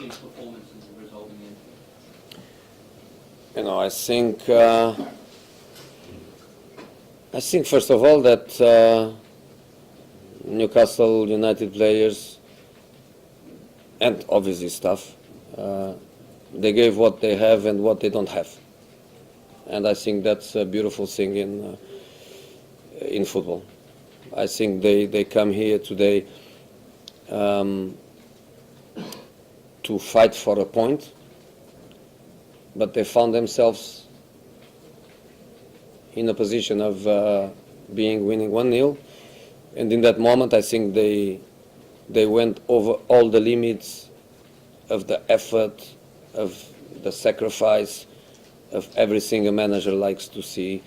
team's performance and the result in the end? You know, I think first of all that Newcastle United players and obviously staff, they gave what they have and what they don't have, and I think that's a beautiful thing in football. I think they come here today to fight for a point, but they found themselves in a position of winning 1-0, and in that moment I think they went over all the limits of the effort, of the sacrifice, of everything a manager likes to see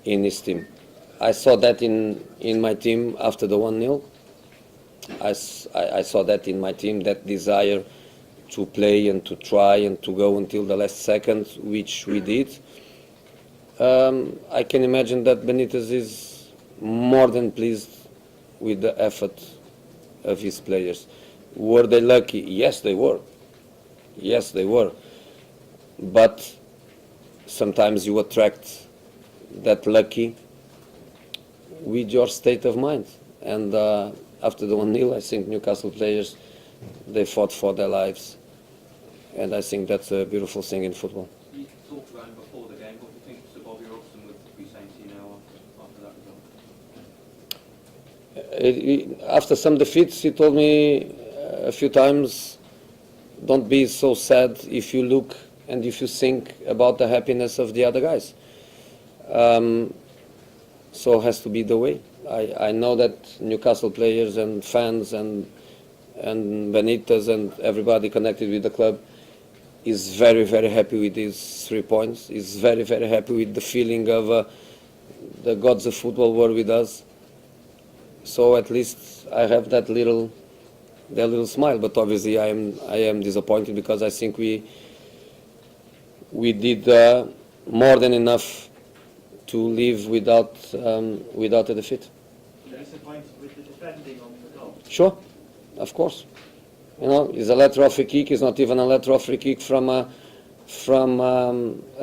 in his team. I saw that in my team after the 1-0. I saw that in my team, that desire to play and to try and to go until the last second, which we did. I can imagine that Benitez is more than pleased with the effort of his players. Were they lucky? Yes, they were. Yes, they were. But sometimes you attract that lucky with your state of mind. And after the 1-0, I think Newcastle players, they fought for their lives. And I think that's a beautiful thing in football. You talked about him before the game. What do you think Sir Bobby Robson would be saying to you now after that result? After some defeats, he told me a few times, don't be so sad if you look and if you think about the happiness of the other guys. So it has to be the way. I know that Newcastle players and fans and Benitez and everybody connected with the club is very, very happy with these 3 points. Is very, very happy with the feeling of the gods of football were with us. So at least I have that little smile. But obviously I am disappointed because I think we did more than enough to live without a defeat. Disappointed with the defending on the goal? Sure, of course. You know, it's a lateral free kick. It's not even a lateral free kick from a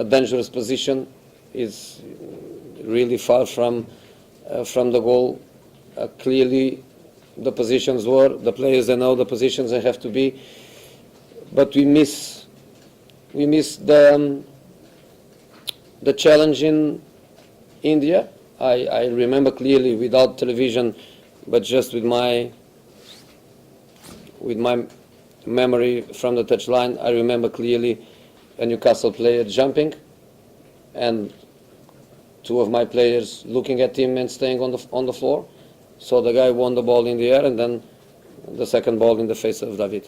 dangerous position. It's really far from the goal. Clearly, the positions were the players. They know the positions they have to be. But we miss the challenge in India. I remember clearly, without television, but just with my memory from the touchline, I remember clearly a Newcastle player jumping and 2 of my players looking at him and staying on the floor. So the guy won the ball in the air and then the second ball in the face of David.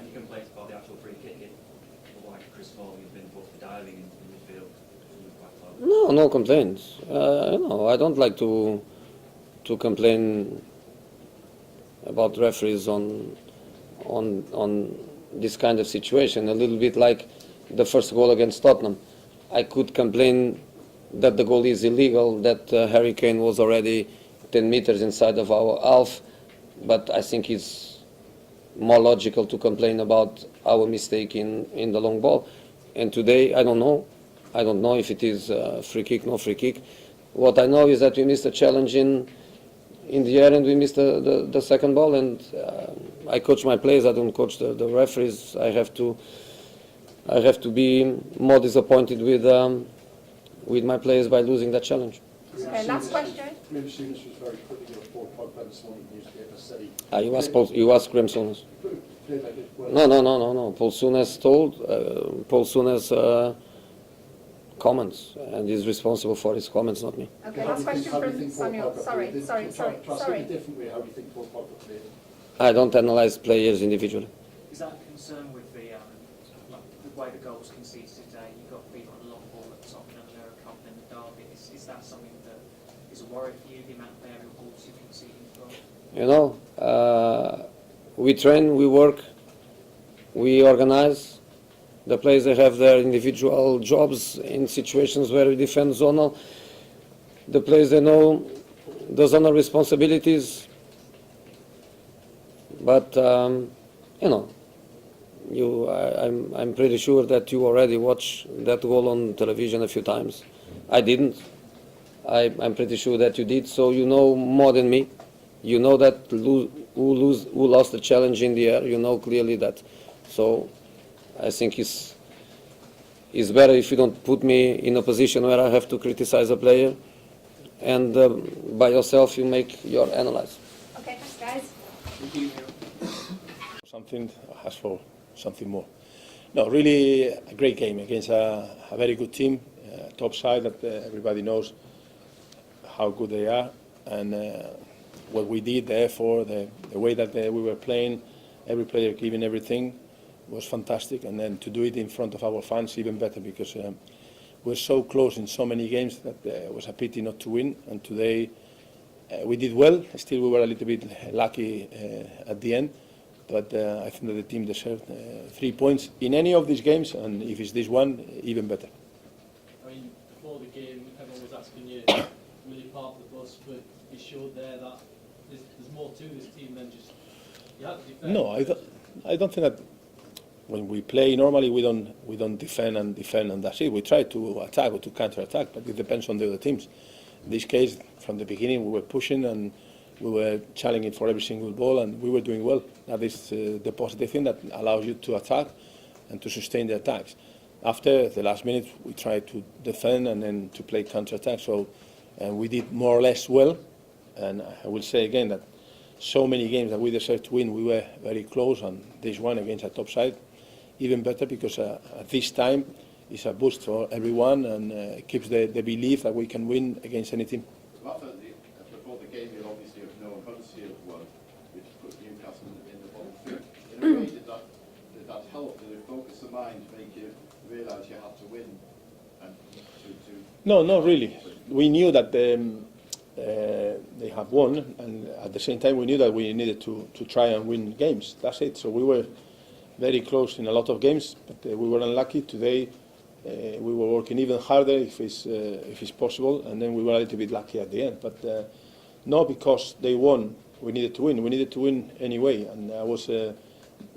Any complaints about the actual free kick? Like Chris Paul, you've been booked for diving in midfield. No complaints. I don't like to complain about referees on this kind of situation. A little bit like the first goal against Tottenham. I could complain that the goal is illegal, that Harry Kane was already 10 meters inside of our half, but I think it's more logical to complain about our mistake in the long ball. And today, I don't know if it is free kick, no free kick. What I know is that we missed a challenge in the air and we missed the second ball. And I coach my players. I don't coach the referees. I have to be more disappointed with my players by losing that challenge. Okay, last question. Graham Souness was very critical of Paul Pogba this morning. He used to get a city. You asked Graham Souness. No. Paul Souness Paul Souness comments, and he's responsible for his comments, not me. Okay, last question from Samuel. Sorry. Different way, how do you think Paul Pogba played it? I don't analyze players individually. Is that a concern with the way the goals conceded today? You've got people on the long ball at Tottenham, they're accompanying the derby. Is that something that is a worry for you, the amount of aerial balls you concede as well? You know, we train, we work, we organize. The players, they have their individual jobs in situations where we defend zonal. The players, they know the zonal responsibilities. But, I'm pretty sure that you already watched that goal on television a few times. I didn't. I'm pretty sure that you did. So you know more than me. You know that who lost the challenge in the air. You know clearly that. So I think it's better if you don't put me in a position where I have to criticize a player, and by yourself you make your analysis. Okay, thanks guys. Thank you. Something has for something more. No, really a great game against a very good team, top side that everybody knows how good they are, and what we did, the effort, the way that we were playing, every player giving everything was fantastic, and then to do it in front of our fans even better, because we're so close in so many games that it was a pity not to win, and today we did well. Still we were a little bit lucky at the end, but I think that the team deserved 3 points in any of these games, and if it's this one, even better. I mean, before the game, everyone was asking you, will you park the bus? But you showed there that there's more to this team than just you have to defend. No, I don't think that when we play normally we don't defend and that's it. We try to attack or to counter attack, but it depends on the other teams. In this case, from the beginning, we were pushing and we were challenging for every single ball, and we were doing well. That is the positive thing that allows you to attack and to sustain the attacks. After the last minute, we tried to defend and then to play counter-attack. So we did more or less well. And I will say again that so many games that we deserved to win, we were very close. And this one against a top side, even better, because at this time it's a boost for everyone and keeps the belief that we can win against any team. Rafa, before the game, you'll obviously have known Huddersfield won, which put Newcastle in the bottom three. In a way, did that help? Did it focus the mind, make you realise you had to win? And No, not really. We knew that they have won, and at the same time we knew that we needed to try and win games. That's it. So we were very close in a lot of games, but we were unlucky. Today we were working even harder if it's possible, and then we were a little bit lucky at the end. But not because they won, we needed to win. We needed to win anyway, and that was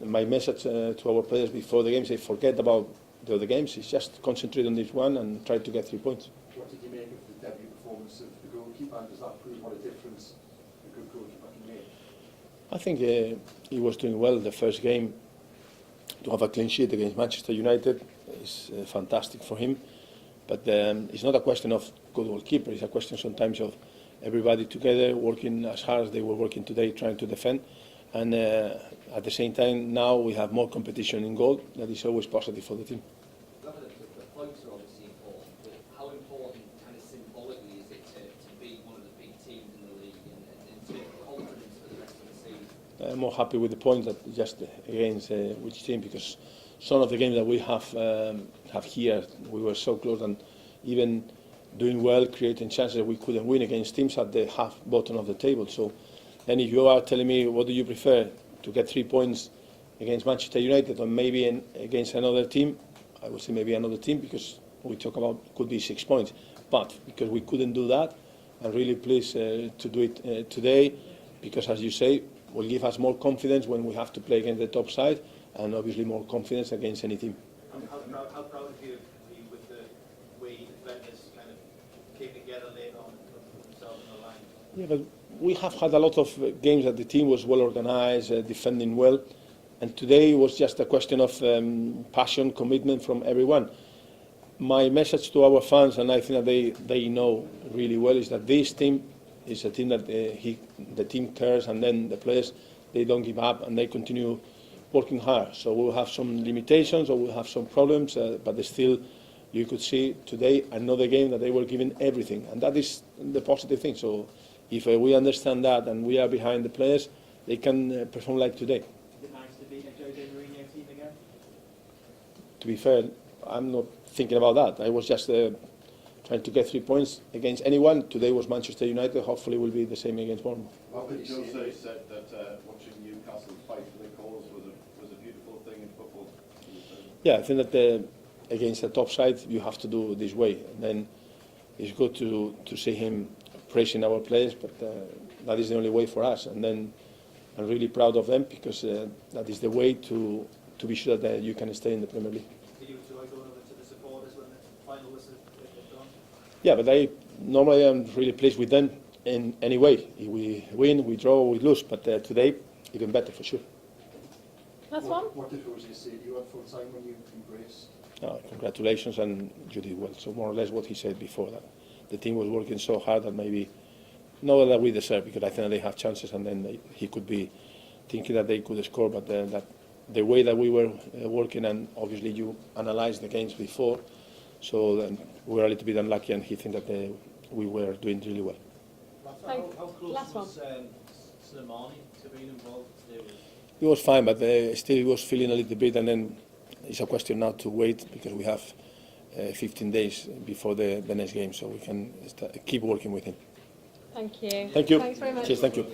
my message to our players before the game. Say, forget about the other games. It's just concentrate on this one and try to get 3 points. what did you make of the debut performance of the goalkeeper, and does that prove what a difference a good goalkeeper can make? I think he was doing well the first game. To have a clean sheet against Manchester United is fantastic for him. But it's not a question of good goalkeeper, it's a question sometimes of everybody together working as hard as they were working today, trying to defend. And at the same time, now we have more competition in goal. That is always positive for the team. The points are obviously important, but how important, kind of symbolically, is it to be one of the big teams in the league and to confidence for the rest of the season? I'm more happy with the points than just against which team, because some of the games that we have here, we were so close and even doing well, creating chances that we couldn't win against teams at the half bottom of the table. So then if you are telling me what do you prefer, to get 3 points against Manchester United or maybe against another team, I would say maybe another team, because we talk about could be 6 points. But because we couldn't do that, I'm really pleased to do it today, because as you say, will give us more confidence when we have to play against the top side, and obviously more confidence against any team. How proud of you are you with the way defenders kind of came together late on and put themselves on the line? Yeah, but we have had a lot of games that the team was well organized, defending well, and today was just a question of passion, commitment from everyone. My message to our fans, and I think that they know really well, is that this team is a team that the team cares, and then the players, they don't give up and they continue working hard. So we'll have some limitations or we'll have some problems, but still you could see today another game that they were giving everything, and that is the positive thing. So if we understand that and we are behind the players, they can perform like today. Is it nice to beat a Jose Mourinho team again? To be fair, I'm not thinking about that. I was just trying to get 3 points against anyone. Today was Manchester United. Hopefully will be the same against Bournemouth. Rafa, Jose said that watching Newcastle fight for their cause was a beautiful thing in football. Yeah, I think that against the top side you have to do this way. And then it's good to see him praising our players, but that is the only way for us. And then I'm really proud of them, because that is the way to to be sure that you can stay in the Premier League. Did you enjoy going over to the supporters when the final was done? Yeah, but I normally am really pleased with them in any way. If we win, we draw, we lose. But today, even better for sure. Last one? What difficulties did you have for time when you embraced? Congratulations, and you did well. So more or less what he said before, that the team was working so hard that maybe not that we deserve, because I think they have chances, and then he could be thinking that they could score, but that the way that we were working, and obviously you analyze the games before, so then we were a little bit unlucky, and he think that we were doing really well. How close Last was Slimani to being involved today? He was fine, but still he was feeling a little bit, and then it's a question now to wait, because we have 15 days before the next game, so we can keep working with him. Thank you. Thank you. Thanks very much. Cheers, thank you.